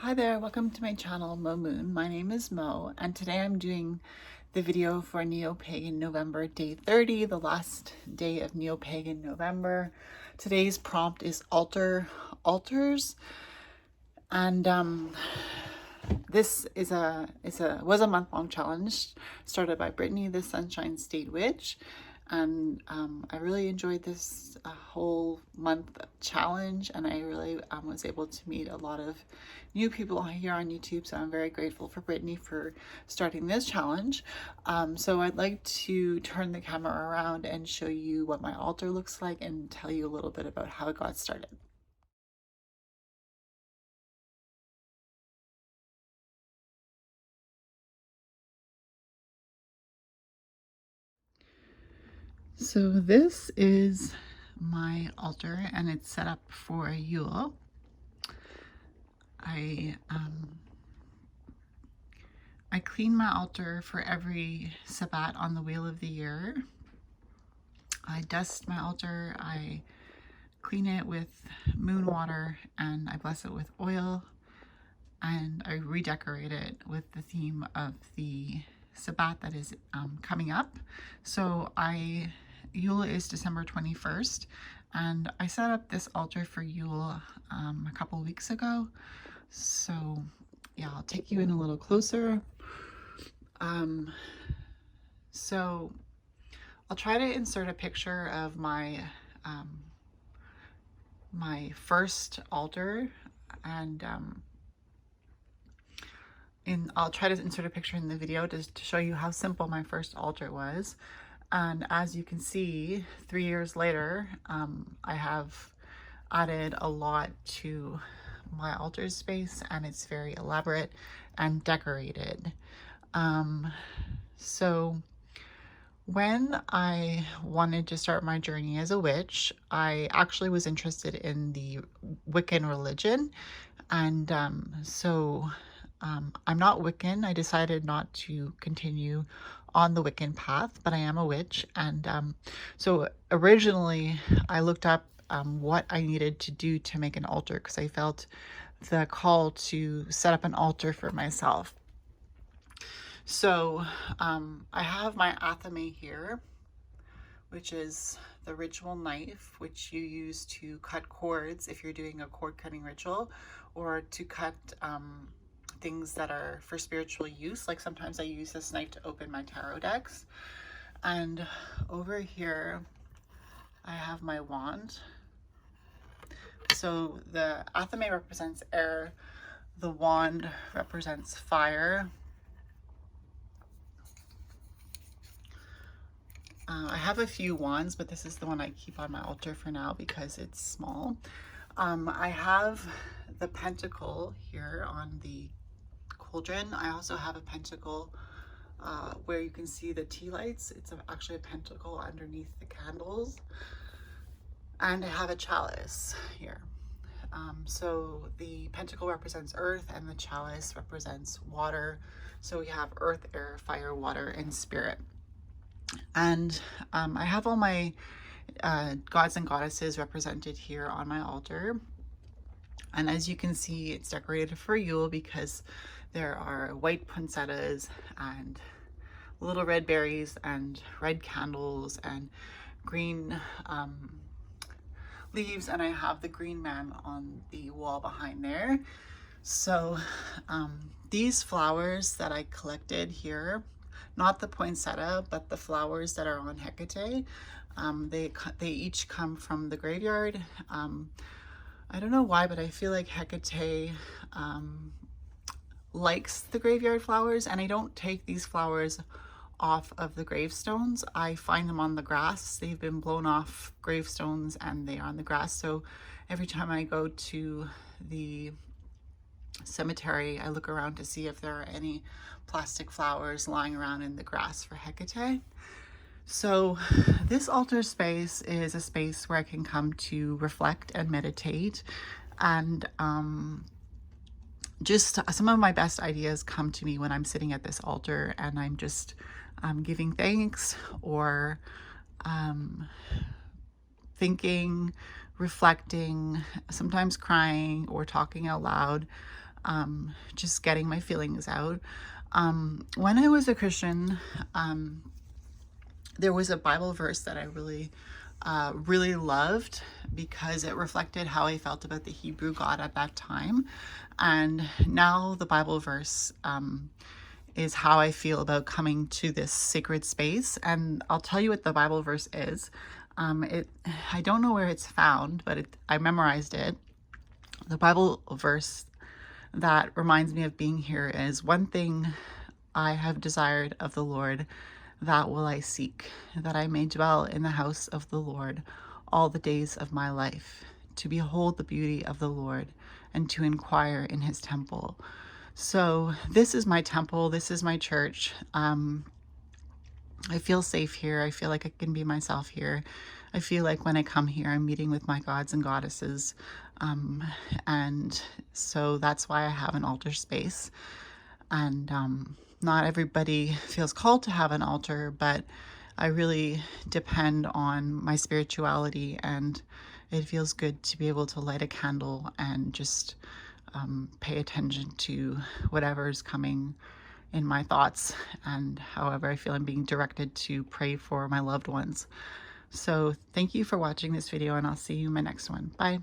Hi there, welcome to my channel, Mo Moon. My name is Mo, and today I'm doing the video for Neo-Pagan November Day 30, the last day of Neo-Pagan November. Today's prompt is altars, and this was a month-long challenge started by Brittany, the Sunshine State Witch. And I really enjoyed this whole month challenge, and I really was able to meet a lot of new people here on YouTube, so I'm very grateful for Brittany for starting this challenge. So I'd like to turn the camera around and show you what my altar looks like and tell you a little bit about how it got started. So this is my altar, and it's set up for Yule. I clean my altar for every Sabbat on the wheel of the year. I dust my altar, I clean it with moon water, and I bless it with oil, and I redecorate it with the theme of the Sabbat that is coming up. So Yule is December 21st, and I set up this altar for Yule a couple weeks ago. So yeah, I'll take you in a little closer. So I'll try to insert a picture of my my first altar, and I'll try to insert a picture in the video to show you how simple my first altar was. And as you can see, 3 years later, I have added a lot to my altar space, and it's very elaborate and decorated. So when I wanted to start my journey as a witch, I actually was interested in the Wiccan religion. And I'm not Wiccan. I decided not to continue on the Wiccan path, but I am a witch. And so originally I looked up what I needed to do to make an altar, because I felt the call to set up an altar for myself. So I have my athame here, which is the ritual knife, which you use to cut cords if you're doing a cord cutting ritual, or to cut things that are for spiritual use. Like sometimes I use this knife to open my tarot decks. And over here, I have my wand. So the athame represents air, the wand represents fire. I have a few wands, but this is the one I keep on my altar for now because it's small. I have the pentacle here on the cauldron. I also have a pentacle where you can see the tea lights. It's actually a pentacle underneath the candles. And I have a chalice here. So the pentacle represents earth and the chalice represents water. So we have earth, air, fire, water, and spirit. And I have all my gods and goddesses represented here on my altar. And as you can see, it's decorated for Yule because there are white poinsettias and little red berries and red candles and green leaves, and I have the green man on the wall behind there. So these flowers that I collected here, not the poinsettia, but the flowers that are on Hecate, they each come from the graveyard. I don't know why, but I feel like Hecate likes the graveyard flowers, and I don't take these flowers off of the gravestones. I find them on the grass. They've been blown off gravestones and they are on the grass. So every time I go to the cemetery, I look around to see if there are any plastic flowers lying around in the grass for Hecate. So this altar space is a space where I can come to reflect and meditate, and just some of my best ideas come to me when I'm sitting at this altar and I'm just giving thanks, or thinking, reflecting, sometimes crying or talking out loud. just getting my feelings out. When I was a Christian, there was a Bible verse that I really loved because it reflected how I felt about the Hebrew God at that time. And now the Bible verse is how I feel about coming to this sacred space. And I'll tell you what the Bible verse is. I don't know where it's found, but I memorized it. The Bible verse that reminds me of being here is, "One thing I have desired of the Lord, that will I seek, that I may dwell in the house of the Lord all the days of my life, to behold the beauty of the Lord and to inquire in his temple." So this is my temple. This is my church. I feel safe here. I feel like I can be myself here. I feel like when I come here, I'm meeting with my gods and goddesses. And so that's why I have an altar space. And not everybody feels called to have an altar, but I really depend on my spirituality, and it feels good to be able to light a candle and just pay attention to whatever's coming in my thoughts and however I feel I'm being directed to pray for my loved ones. So thank you for watching this video, and I'll see you in my next one. Bye.